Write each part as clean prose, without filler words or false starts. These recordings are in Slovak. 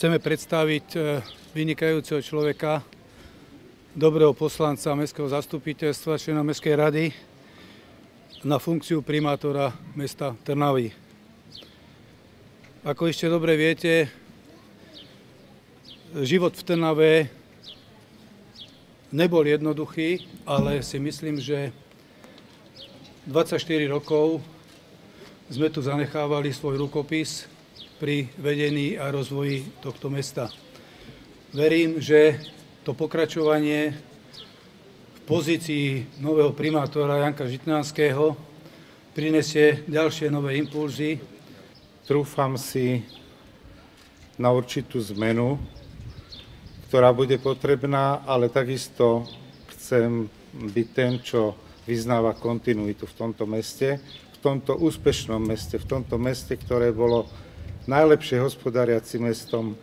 Chceme predstaviť vynikajúceho človeka, dobrého poslanca mestského zastupiteľstva, člena mestskej rady na funkciu primátora mesta Trnavy. Ako ešte dobre viete, život v Trnave nebol jednoduchý, ale si myslím, že 24 rokov sme tu zanechávali svoj rukopis pri vedení a rozvoji tohto mesta. Verím, že to pokračovanie v pozícii nového primátora Janka Žitňanského prinesie ďalšie nové impulzy. Trúfam si na určitú zmenu, ktorá bude potrebná, ale takisto chcem byť ten, čo vyznáva kontinuitu v tomto meste, v tomto úspešnom meste, v tomto meste, ktoré bolo najlepšie hospodáriacim mestom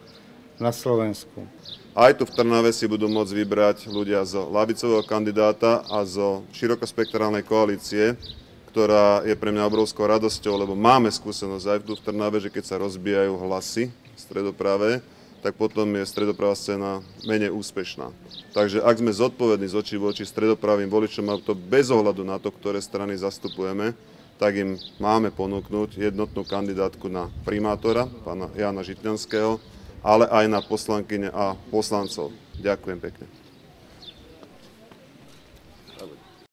na Slovensku. Aj tu v Trnave si budú môcť vybrať ľudia zo ľavicového kandidáta a zo širokospektrálnej koalície, ktorá je pre mňa obrovskou radosťou, lebo máme skúsenosť aj tu v Trnave, že keď sa rozbijajú hlasy v stredoprave, tak potom je stredopravá scéna menej úspešná. Takže ak sme zodpovední z očí v oči stredopravým voličom, a to bez ohľadu na to, ktoré strany zastupujeme, tak im máme ponúknuť jednotnú kandidátku na primátora, pána Jána Žitňanského, ale aj na poslankyne a poslancov. Ďakujem pekne.